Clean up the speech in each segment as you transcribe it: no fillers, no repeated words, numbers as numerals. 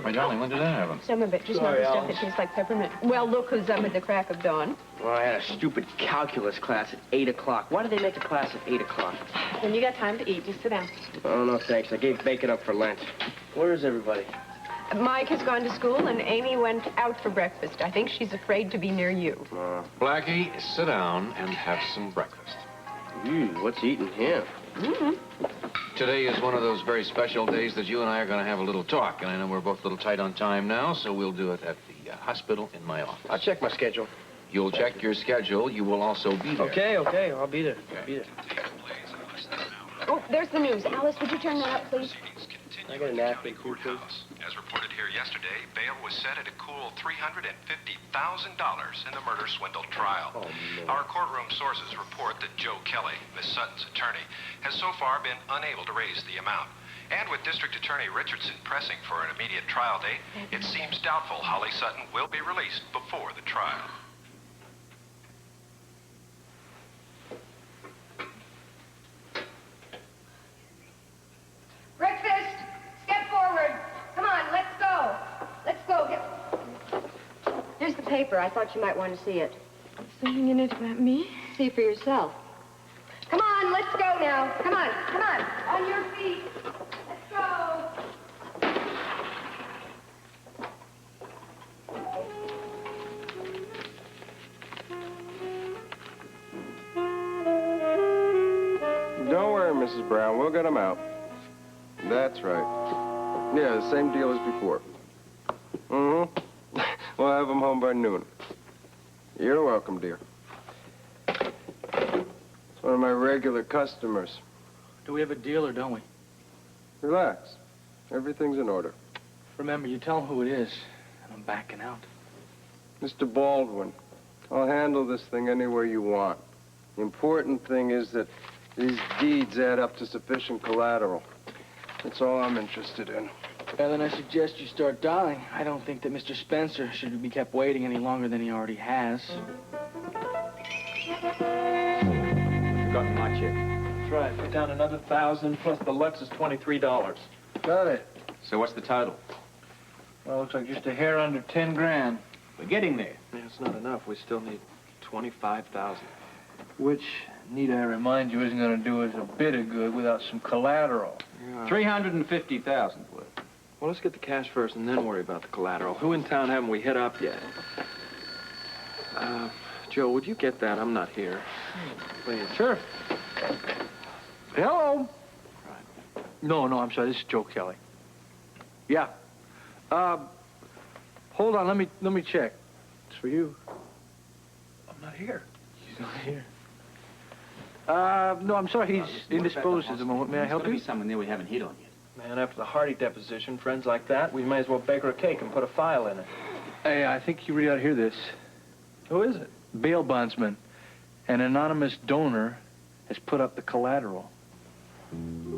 My darling, when did that happen? Some of it, just not the stuff that tastes like peppermint. Well, look who's up at the crack of dawn. Well, I had a stupid calculus class at 8 o'clock. Why did they make a class at 8 o'clock? When you got time to eat, just sit down. Oh, no, thanks. I gave bacon up for Lent. Where is everybody? Mike has gone to school, and Amy went out for breakfast. I think she's afraid to be near you. Blackie, sit down and have some breakfast. What's eating him? Today is one of those very special days that you and I are going to have a little talk. And I know we're both a little tight on time now, so we'll do it at the hospital in my office. I'll check my schedule. You'll check your schedule. You will also be there. Okay, I'll be there. I'll be there. Oh, there's the news. Alice, would you turn that up, please? I got a napkin, too, please. As reported here yesterday, bail was set at a cool $350,000 in the murder swindle trial. Oh, no. Our courtroom sources report that Joe Kelly, Miss Sutton's attorney, has so far been unable to raise the amount. And with District Attorney Richardson pressing for an immediate trial date, it seems doubtful Holly Sutton will be released before the trial. Breakfast! Step forward. Come on, let's go. Let's go. Here's the paper. I thought you might want to see it. Something in it about me? See for yourself. Come on, let's go now. Come on, come on. On your feet. Let's go. Don't worry, Mrs. Brown. We'll get him out. That's right. Yeah, the same deal as before. Mm-hmm. We'll have him home by noon. You're welcome, dear. It's one of my regular customers. Do we have a deal or don't we? Relax. Everything's in order. Remember, you tell who it is, and I'm backing out. Mr. Baldwin, I'll handle this thing any way you want. The important thing is that these deeds add up to sufficient collateral. That's all I'm interested in. Well, then I suggest you start dialing. I don't think that Mr. Spencer should be kept waiting any longer than he already has. Forgotten my check. That's right. Put down another 1,000 plus the Lux is $23. Got it. So what's the total? Well, looks like just a hair under 10 grand. We're getting there. Yeah, it's not enough. We still need 25,000. Which, need I remind you, isn't going to do us a bit of good without some collateral. Yeah. 350,000 worth. Well, let's get the cash first and then worry about the collateral. Who in town haven't we hit up yet? Joe, would you get that? I'm not here. Please. Sure. Hello? Right. No, I'm sorry. This is Joe Kelly. Yeah. Hold on. Let me check. It's for you. I'm not here. He's not here. No, I'm sorry. He's indisposed at the moment. May I help you? There's someone there we haven't hit on yet. Man, after the Hardy deposition, friends like that, we may as well bake her a cake and put a file in it. Hey, I think you really ought to hear this. Who is it? Bail bondsman. An anonymous donor has put up the collateral.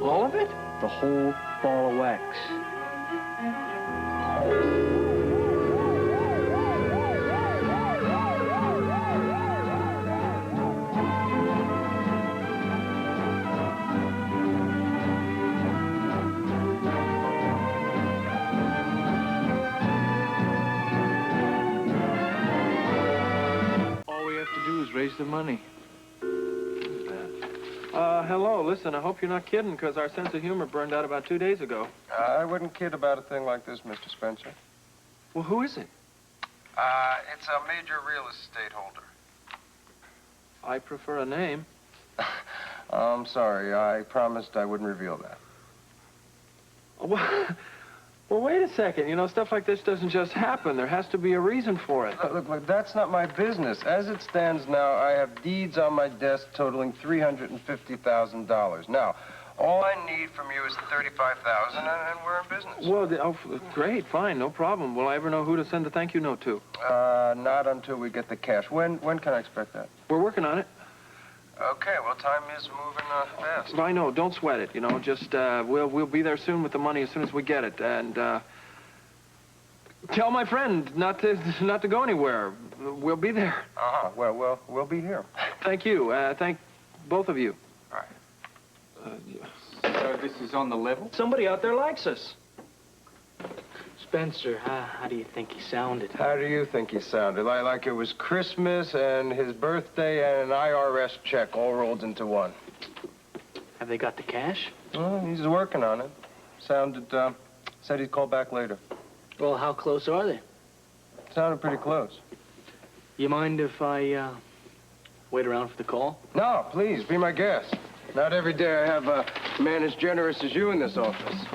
All of it? The whole ball of wax. Raise the money. Hello, listen, I hope you're not kidding, because our sense of humor burned out about 2 days ago. I wouldn't kid about a thing like this, Mr. Spencer. Well, who is it? It's a major real estate holder. I prefer a name. I'm sorry. I promised I wouldn't reveal that. Well, wait a second. You know, stuff like this doesn't just happen. There has to be a reason for it. Look, that's not my business. As it stands now, I have deeds on my desk totaling $350,000. Now, all I need from you is $35,000, and we're in business. Well, great, fine, no problem. Will I ever know who to send the thank you note to? Not until we get the cash. When can I expect that? We're working on it. Okay, well, time is moving fast. I know, don't sweat it, you know, just, we'll be there soon with the money as soon as we get it, and, tell my friend not to go anywhere. We'll be there. Uh-huh, well, we'll be here. Thank you, thank both of you. All right. So this is on the level? Somebody out there likes us. Spencer, how do you think he sounded? How do you think he sounded? Like it was Christmas and his birthday and an IRS check all rolled into one. Have they got the cash? Well, he's working on it. Said he'd call back later. Well, how close are they? Sounded pretty close. You mind if I, wait around for the call? No, please, be my guest. Not every day I have a man as generous as you in this office.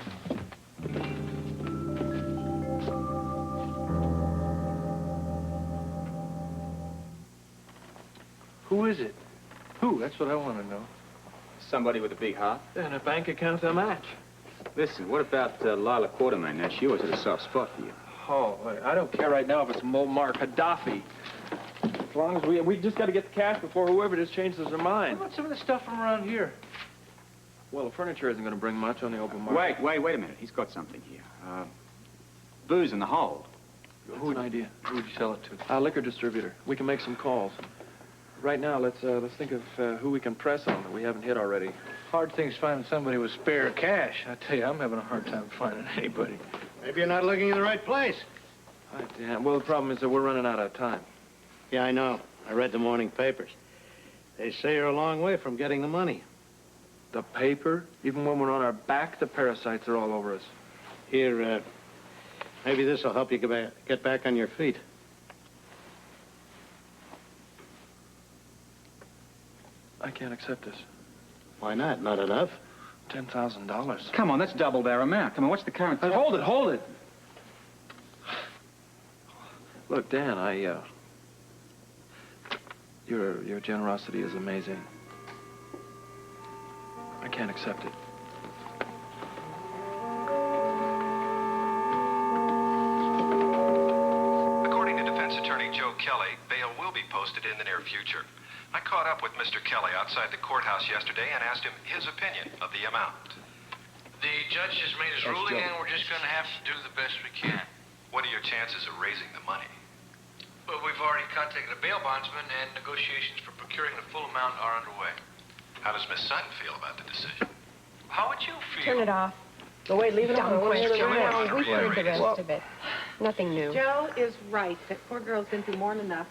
Who is it? Who? That's what I want to know. Somebody with a big heart. And a bank account to match. Listen, what about Lila Quartermain? Now, she always had a soft spot for you. Oh, wait, I don't care right now if it's Muammar Gaddafi. As long as we just got to get the cash before whoever just changes their mind. What about some of the stuff from around here? Well, the furniture isn't going to bring much on the open market. Wait a minute. He's got something here. Booze in the hold. Who an idea? Who would you sell it to? A liquor distributor. We can make some calls. Right now, let's think of who we can press on that we haven't hit already. Hard thing's finding somebody with spare cash. I tell you, I'm having a hard time finding anybody. Maybe you're not looking in the right place. Yeah, well, the problem is that we're running out of time. Yeah, I know. I read the morning papers. They say you're a long way from getting the money. The paper? Even when we're on our back, the parasites are all over us. Here, maybe this will help you get back on your feet. I can't accept this. Why not? Not enough? $10,000. Come on, that's double their amount. Come on, what's the current... Hold it! Look, Dan, your generosity is amazing. I can't accept it. According to defense attorney Joe Kelly, bail will be posted in the near future. I caught up with Mr. Kelly outside the courthouse yesterday and asked him his opinion of the amount. The judge just made his ruling, and we're just going to have to do the best we can. What are your chances of raising the money? Well, we've already contacted a bail bondsman, and negotiations for procuring the full amount are underway. How does Miss Sutton feel about the decision? How would you feel? Turn it off. Oh, wait, leave it on. Dumb question. on. We heard the rest of it. Nothing new. Joe is right. That poor girl's been through more than enough.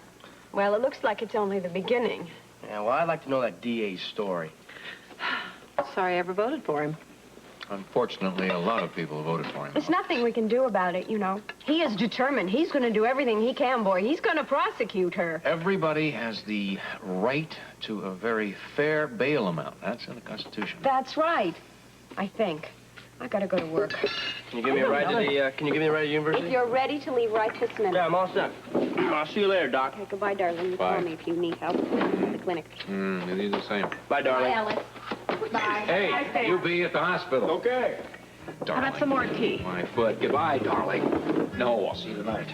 Well, it looks like it's only the beginning. Yeah, well, I'd like to know that DA's story. Sorry I ever voted for him. Unfortunately, a lot of people voted for him. There's nothing we can do about it, you know. He is determined. He's going to do everything he can, boy. He's going to prosecute her. Everybody has the right to a very fair bail amount. That's in the Constitution. That's right, I think. I got to go to work. Can you give me a ride to the, university? If you're ready to leave right this minute. Yeah, I'm all set. I'll see you later, Doc. Okay, goodbye, darling. You Bye. call me if you need help at the clinic. You do the same. Bye, darling. Bye, Alice. Bye. Hey, you be at the hospital. Okay. Darling. How about some more tea? My foot. Goodbye, darling. No, I'll see you tonight.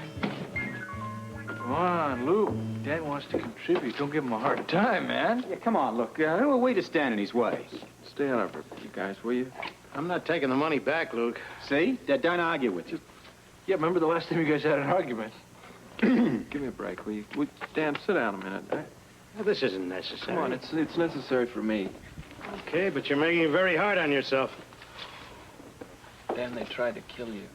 Come on, Lou. Dad wants to contribute. Don't give him a hard time, man. Yeah, come on, look. Who are we to stand in his way? Stay out of it, you guys, will you? I'm not taking the money back, Luke. See? Don't argue with you. Yeah, remember the last time you guys had an argument? Give me a break, will you? Dan, sit down a minute. Well, this isn't necessary. Come on, it's necessary for me. Okay, but you're making it very hard on yourself. Dan, they tried to kill you.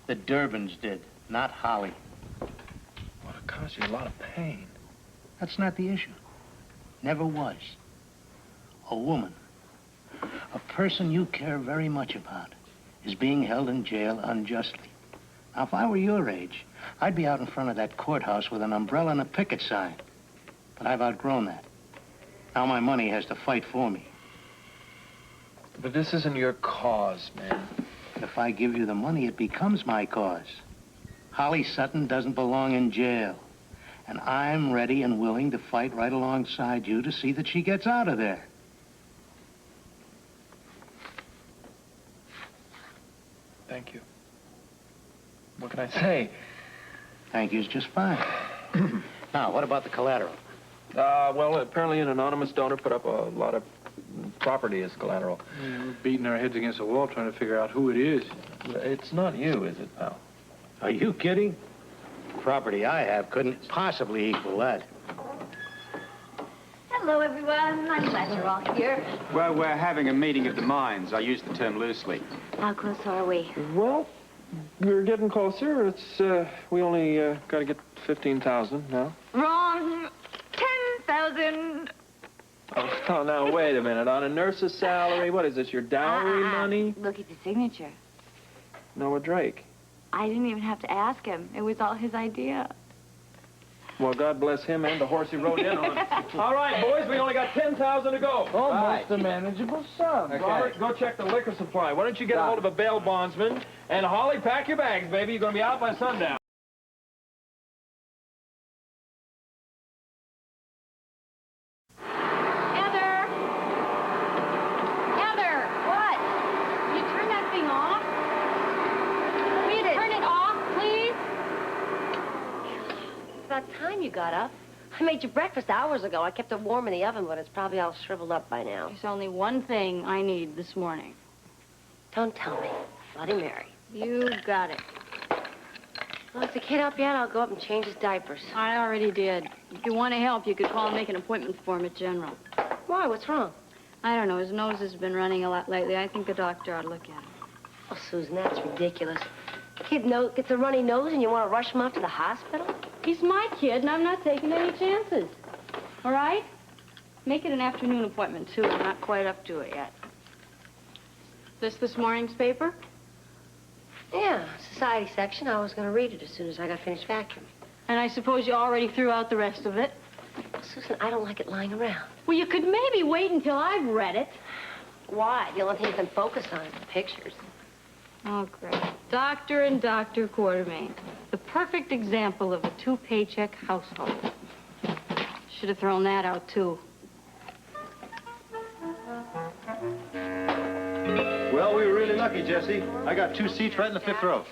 The Durbins did, not Holly. Well, it caused you a lot of pain. That's not the issue. Never was. A woman, a person you care very much about, is being held in jail unjustly. Now, if I were your age, I'd be out in front of that courthouse with an umbrella and a picket sign. But I've outgrown that. Now my money has to fight for me. But this isn't your cause, man. If I give you the money, it becomes my cause. Holly Sutton doesn't belong in jail. And I'm ready and willing to fight right alongside you to see that she gets out of there. Thank you. What can I say? Thank you's just fine. Now, what about the collateral? Well, apparently an anonymous donor put up a lot of property as collateral. Yeah, we're beating our heads against the wall trying to figure out who it is. It's not you, is it, pal? Are you kidding? Property I have couldn't possibly equal that. Hello, everyone. I'm glad you're all here. Well, we're having a meeting of the minds. I use the term loosely. How close are we? Well, We're getting closer. It's, we only, got to get 15,000 now. Wrong. 10,000. Oh, now, wait a minute. On a nurse's salary, what is this, your dowry money? Look at the signature. Noah Drake. I didn't even have to ask him. It was all his idea. Well, God bless him and the horse he rode in on. All right, boys, we only got 10,000 to go. Almost a manageable sum. Okay. Robert, go check the liquor supply. Why don't you get a hold of a bail bondsman? And Holly, pack your bags, baby. You're going to be out by sundown. Heather! Heather! What? Can you turn that thing off? Read it. Turn it off, please. It's about time you got up. I made you breakfast hours ago. I kept it warm in the oven, but it's probably all shriveled up by now. There's only one thing I need this morning. Don't tell me. Bloody Mary. You got it. Well, is the kid up yet? I'll go up and change his diapers. I already did. If you want to help, you could call and make an appointment for him at General. Why? What's wrong? I don't know. His nose has been running a lot lately. I think the doctor ought to look at him. Oh, Susan, that's ridiculous. The kid gets a runny nose and you want to rush him off to the hospital? He's my kid, and I'm not taking any chances. All right? Make it an afternoon appointment, too. I'm not quite up to it yet. This morning's paper? Yeah, society section. I was going to read it as soon as I got finished vacuuming. And I suppose you already threw out the rest of it? Susan, I don't like it lying around. Well, you could maybe wait until I've read it. Why? The only thing you can focus on is the pictures. Oh, great. Doctor and Dr. Quartermain. The perfect example of a two-paycheck household. Should have thrown that out, too. Well, we were really lucky, Jesse. I got 2 seats right in the 5th row.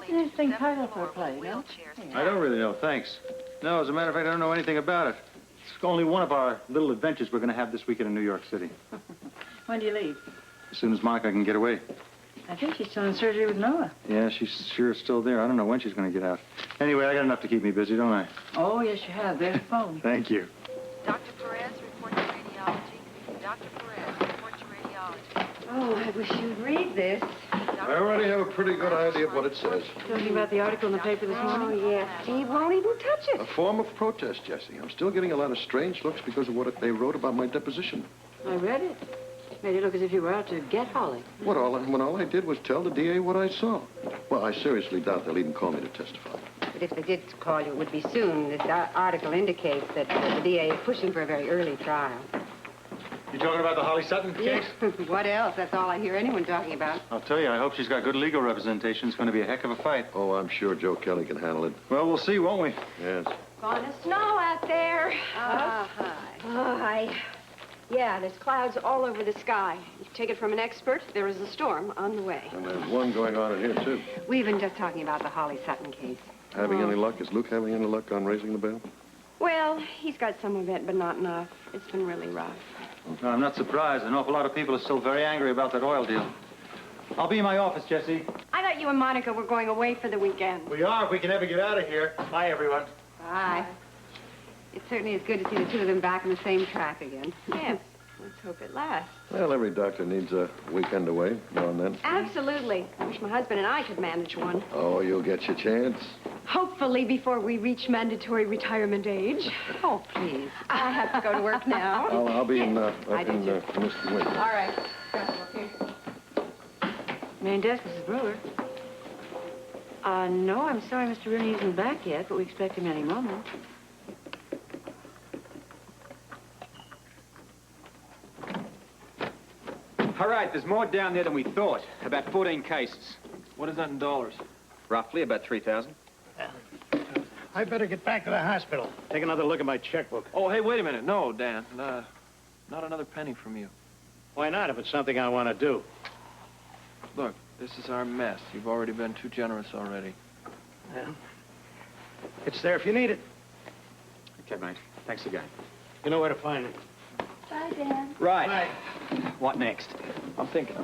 This thing title for a play, no? I don't really know, thanks. No, as a matter of fact, I don't know anything about it. It's only one of our little adventures we're going to have this weekend in New York City. When do you leave? As soon as Monica can get away. I think she's still in surgery with Noah. Yeah, she's sure still there. I don't know when she's going to get out. Anyway, I got enough to keep me busy, don't I? Oh, yes, you have. There's the phone. Thank you. Dr. Perez, report to radiology. Dr. Perez, report to radiology. Oh, I wish you'd read this. I already have a pretty good idea of what it says. Talking about the article in the paper this morning? Oh, yeah. Steve won't even touch it. A form of protest, Jesse. I'm still getting a lot of strange looks because of what they wrote about my deposition. I read it. Made it look as if you were out to get Holly. When all I did was tell the DA what I saw. Well, I seriously doubt they'll even call me to testify. But if they did call you, it would be soon. This article indicates that the DA is pushing for a very early trial. You talking about the Holly Sutton case? What else? That's all I hear anyone talking about. I'll tell you, I hope she's got good legal representation. It's going to be a heck of a fight. Oh, I'm sure Joe Kelly can handle it. Well, we'll see, won't we? Yes. Gonna snow out there. Hi. Oh, hi. Yeah, there's clouds all over the sky. You take it from an expert, there is a storm on the way. And there's one going on in here, too. We've been just talking about the Holly Sutton case. Having any luck? Is Luke having any luck on raising the bail? Well, he's got some of it, but not enough. It's been really rough. No, I'm not surprised. An awful lot of people are still very angry about that oil deal. I'll be in my office, Jesse. I thought you and Monica were going away for the weekend. We are, if we can ever get out of here. Bye, everyone. Bye. It certainly is good to see the two of them back on the same track again. Yes. Let's hope it lasts. Well, every doctor needs a weekend away now and then. Absolutely. I wish my husband and I could manage one. Oh, you'll get your chance. Hopefully before we reach mandatory retirement age. Oh, please. I have to go to work now. I'll be in, I do too. Mr. Wynn. All right. Okay. Main desk, Mrs. Brewer. No, I'm sorry Mr. Rooney isn't back yet, but we expect him any moment. All right, there's more down there than we thought. About 14 cases. What is that in dollars? Roughly about 3,000. I better get back to the hospital. Take another look at my checkbook. Oh, hey, wait a minute. No, Dan. Not another penny from you. Why not, if it's something I want to do? Look, this is our mess. You've already been too generous already. Well, it's there if you need it. Okay, mate. Thanks again. You know where to find it. Bye, Dan. Right. Bye. What next? I'm thinking.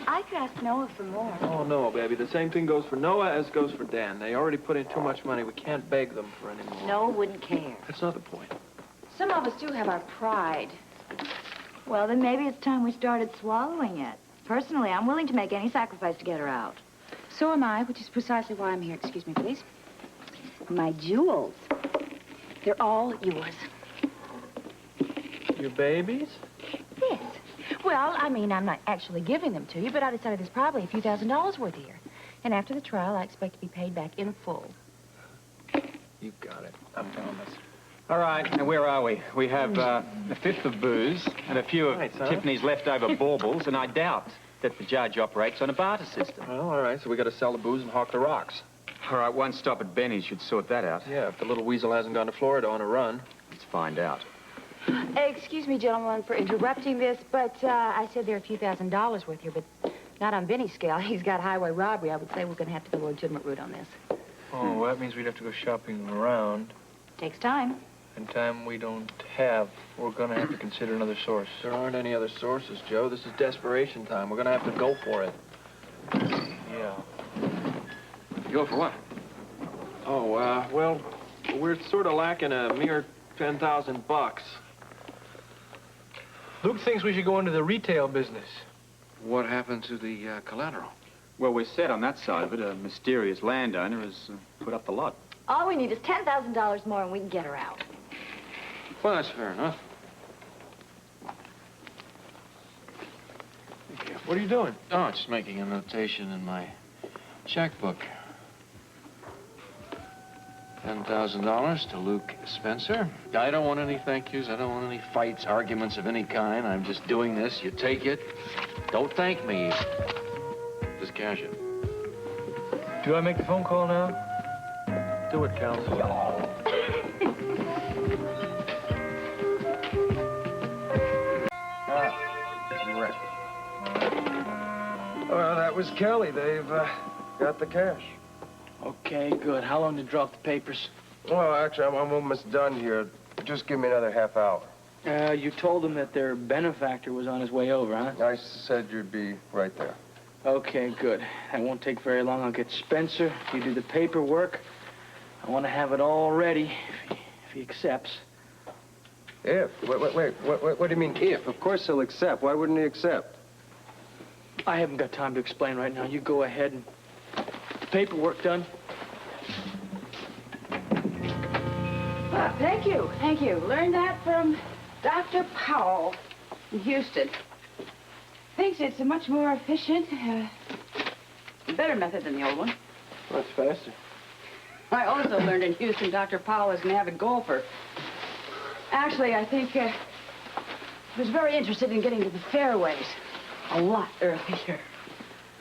I could ask Noah for more. Oh, no, baby. The same thing goes for Noah as goes for Dan. They already put in too much money. We can't beg them for any more. Noah wouldn't care. That's not the point. Some of us do have our pride. Well, then maybe it's time we started swallowing it. Personally, I'm willing to make any sacrifice to get her out. So am I, which is precisely why I'm here. Excuse me, please. My jewels. They're all yours. Your babies? Yes. Well, I mean, I'm not actually giving them to you, but I decided there's probably a few $1,000s worth here. And after the trial, I expect to be paid back in full. You got it. I promise. All right, now where are we? We have a fifth of booze and a few of Right, son. Tiffany's leftover baubles, and I doubt that the judge operates on a barter system. Well, all right, so we got to sell the booze and hawk the rocks. All right, one stop at Benny's should sort that out. Yeah, if the little weasel hasn't gone to Florida on a run. Let's find out. Excuse me, gentlemen, for interrupting this, but I said there are a few $1,000s worth here, but not on Benny's scale. He's got highway robbery. I would say we're going to have to go the legitimate route on this. Oh, well, that means we'd have to go shopping around. Takes time. And time we don't have. We're going to have to consider another source. There aren't any other sources, Joe. This is desperation time. We're going to have to go for it. Yeah. Go for what? Oh, well, we're sort of lacking a mere 10,000 bucks. Luke thinks we should go into the retail business. What happened to the collateral? Well, we're set on that side of it. A mysterious landowner has put up the lot. All we need is $10,000 more and we can get her out. Well, that's fair enough. What are you doing? Oh, just making a notation in my checkbook. $10,000 to Luke Spencer. I don't want any thank yous. I don't want any fights, arguments of any kind. I'm just doing this. You take it. Don't thank me. Just cash it. Do I make the phone call now? Do it, counsel. Well, that was Kelly. They've got the cash. Okay, good. How long to draw up the papers? Well, actually, I'm almost done here. Just give me another half hour. You told them that their benefactor was on his way over, huh? I said you'd be right there. Okay, good. That won't take very long. I'll get Spencer. You do the paperwork. I want to have it all ready if he accepts. If? Wait. What do you mean, if? Of course he'll accept. Why wouldn't he accept? I haven't got time to explain right now. You go ahead and the paperwork done. Well, thank you. Thank you. Learned that from Dr. Powell in Houston. Thinks it's a much more efficient, better method than the old one. Much faster. I also learned in Houston Dr. Powell is an avid golfer. Actually, I think he was very interested in getting to the fairways a lot earlier.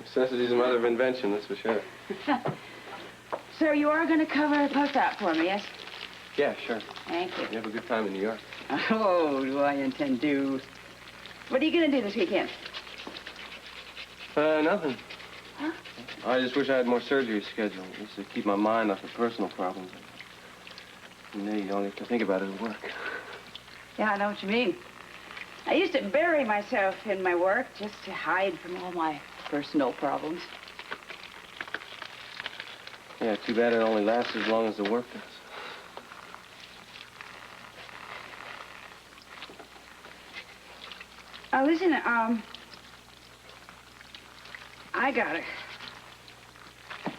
Necessity's a mother of invention, that's for sure. So you are going to cover post-op for me, yes? Yeah, sure. Thank you. You have a good time in New York. Oh, do I intend to. What are you going to do this weekend? Nothing. Huh? I just wish I had more surgery scheduled, just to keep my mind off of personal problems. And then you don't have to think about it at work. Yeah, I know what you mean. I used to bury myself in my work just to hide from all my personal problems. Yeah, too bad it only lasts as long as the work does. Listen, I got it.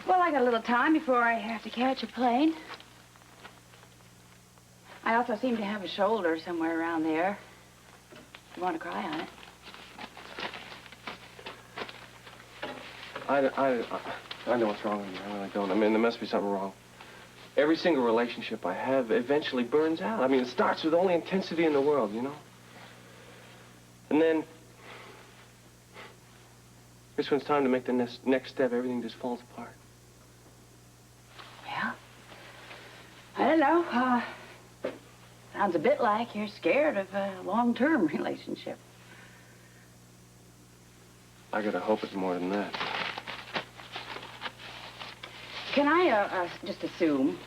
Well, I got a little time before I have to catch a plane. I also seem to have a shoulder somewhere around there. You want to cry on it? I know what's wrong with me. I really don't. I mean, there must be something wrong. Every single relationship I have eventually burns out. I mean, it starts with the only intensity in the world, you know? And then, just when it's time to make the next step, everything just falls apart. Well, I don't know. Sounds a bit like you're scared of a long-term relationship. I gotta hope it's more than that. Can I just assume,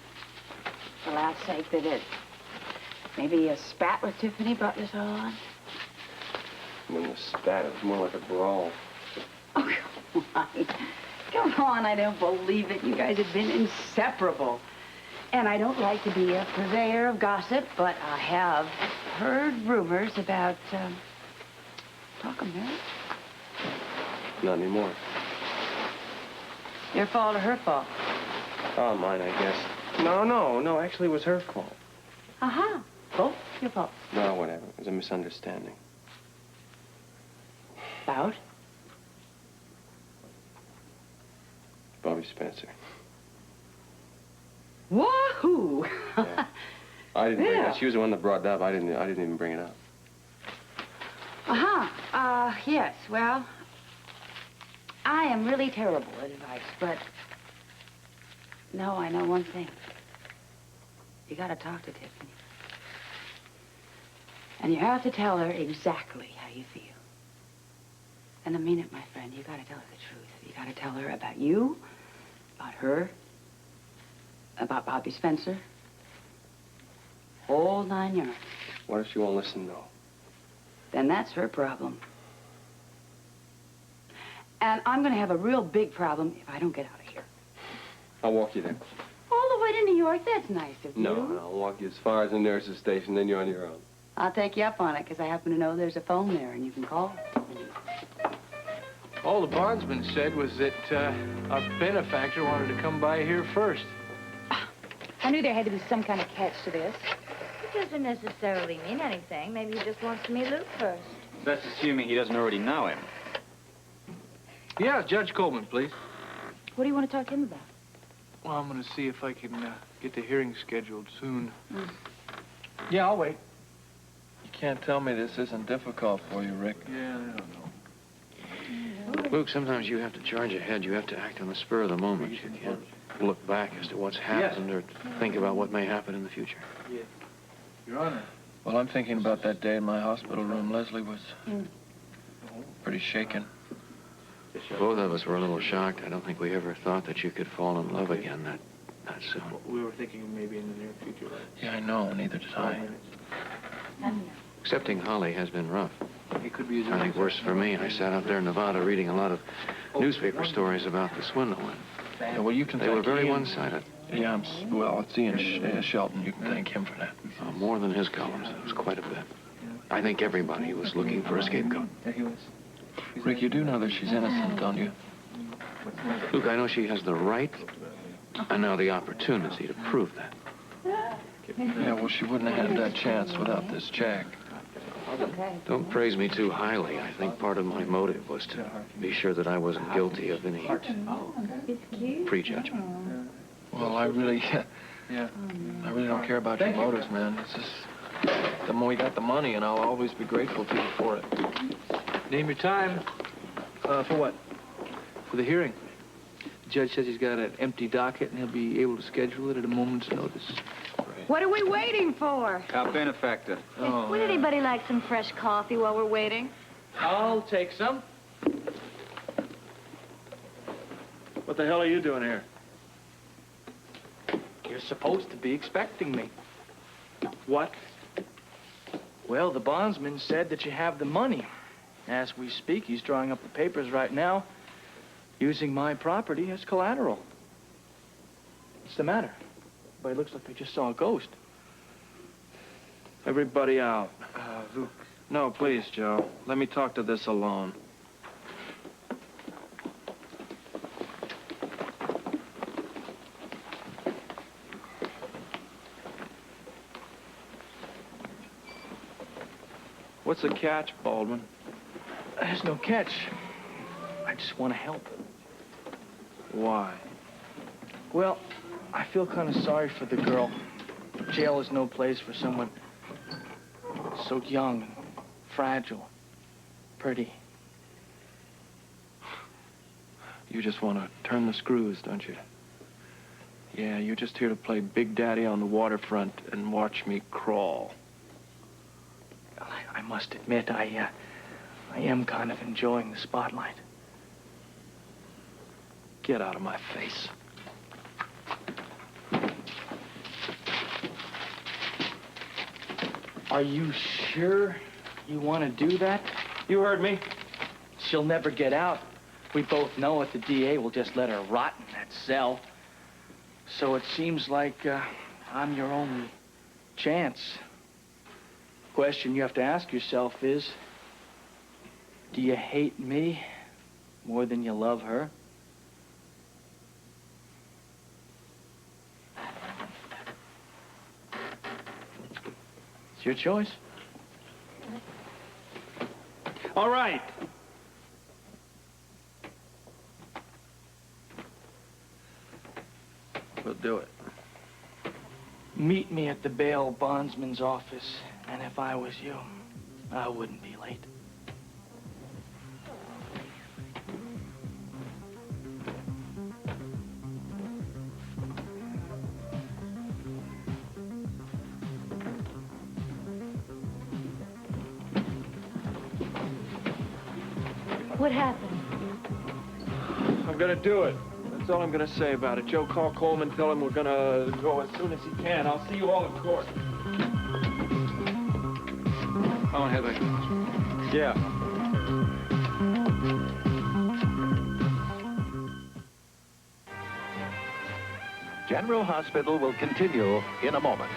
for laugh's sake, that it maybe a spat with Tiffany brought this all on? When the spat, it was more like a brawl. Oh, come on. Come on, I don't believe it. You guys have been inseparable. And I don't like to be a purveyor of gossip, but I have heard rumors about, talking marriage. Not anymore. Your fault or her fault? Oh, mine, I guess. No, actually it was her fault. Aha. Both your fault. No, whatever. It was a misunderstanding. About? Bobby Spencer. Wahoo! Yeah. I didn't bring it Yeah. up. She was the one that brought it up. I didn't even bring it up. Yes, well, I am really terrible at advice, but no, I know one thing. You gotta talk to Tiffany. And you have to tell her exactly how you feel. And I mean it, my friend. You gotta tell her the truth. You gotta tell her about you, about her, about Bobby Spencer. Whole 9 yards. What if she won't listen, though? Then that's her problem. And I'm gonna have a real big problem if I don't get out of here. I'll walk you there. All the way to New York? That's nice of you. No, I'll walk you as far as the nearest station, then you're on your own. I'll take you up on it, because I happen to know there's a phone there, and you can call. All the bondsman said was that our benefactor wanted to come by here first. I knew there had to be some kind of catch to this. It doesn't necessarily mean anything. Maybe he just wants to meet Luke first. That's assuming he doesn't already know him. Yeah, Judge Coleman, please. What do you want to talk to him about? Well, I'm going to see if I can get the hearing scheduled soon. Yeah, I'll wait. You can't tell me this isn't difficult for you, Rick. Yeah, I don't know. Luke, sometimes you have to charge ahead. You have to act on the spur of the moment. You can't look back as to what's happened or think about what may happen in the future. Yeah. Your Honor. Well, I'm thinking about that day in my hospital room. Leslie was pretty shaken. Both of us were a little shocked. I don't think we ever thought that you could fall in love again that soon. We were thinking of maybe in the near future. Right? Yeah, I know. Neither did I. Accepting Holly has been rough. It could be. I think worse for me. I sat out there in Nevada reading a lot of newspaper stories about the swindle. Yeah, well, you can They were thank very Ian. one-sided. Yeah, well, it's Ian Shelton. You can thank him for that. More than his columns. It was quite a bit. I think everybody was looking for a scapegoat. Yeah, he was. Rick, you do know that she's innocent, don't you? Luke, I know she has the right and now the opportunity to prove that. Yeah, well, she wouldn't have had that chance without this check. Don't praise me too highly. I think part of my motive was to be sure that I wasn't guilty of any prejudgment. Well, I really don't care about your motives, man. It's just, the more you got the money, and I'll always be grateful to you for it. Name your time. For what? For the hearing. The judge says he's got an empty docket, and he'll be able to schedule it at a moment's notice. What are we waiting for? Our benefactor. Oh, Would anybody like some fresh coffee while we're waiting? I'll take some. What the hell are you doing here? You're supposed to be expecting me. What? Well, the bondsman said that you have the money. As we speak, he's drawing up the papers right now, using my property as collateral. What's the matter? But it looks like they just saw a ghost. Everybody out. Luke. No, please, Joe. Let me talk to this alone. What's the catch, Baldwin? There's no catch. I just want to help. Why? Well, I feel kind of sorry for the girl. Jail is no place for someone so young and fragile, pretty. You just want to turn the screws, don't you? Yeah, you're just here to play Big Daddy on the waterfront and watch me crawl. I must admit, I am kind of enjoying the spotlight. Get out of my face. Are you sure you want to do that? You heard me. She'll never get out. We both know it. The DA will just let her rot in that cell. So it seems like I'm your only chance. Question you have to ask yourself is, do you hate me more than you love her? your choice. All right. We'll do it. Meet me at the bail bondsman's office, and if I was you, I wouldn't be late. What happened? I'm gonna do it. That's all I'm gonna say about it. Joe, call Coleman, tell him we're gonna go as soon as he can. I'll see you all in court. Oh, Heather. Yeah. General Hospital will continue in a moment.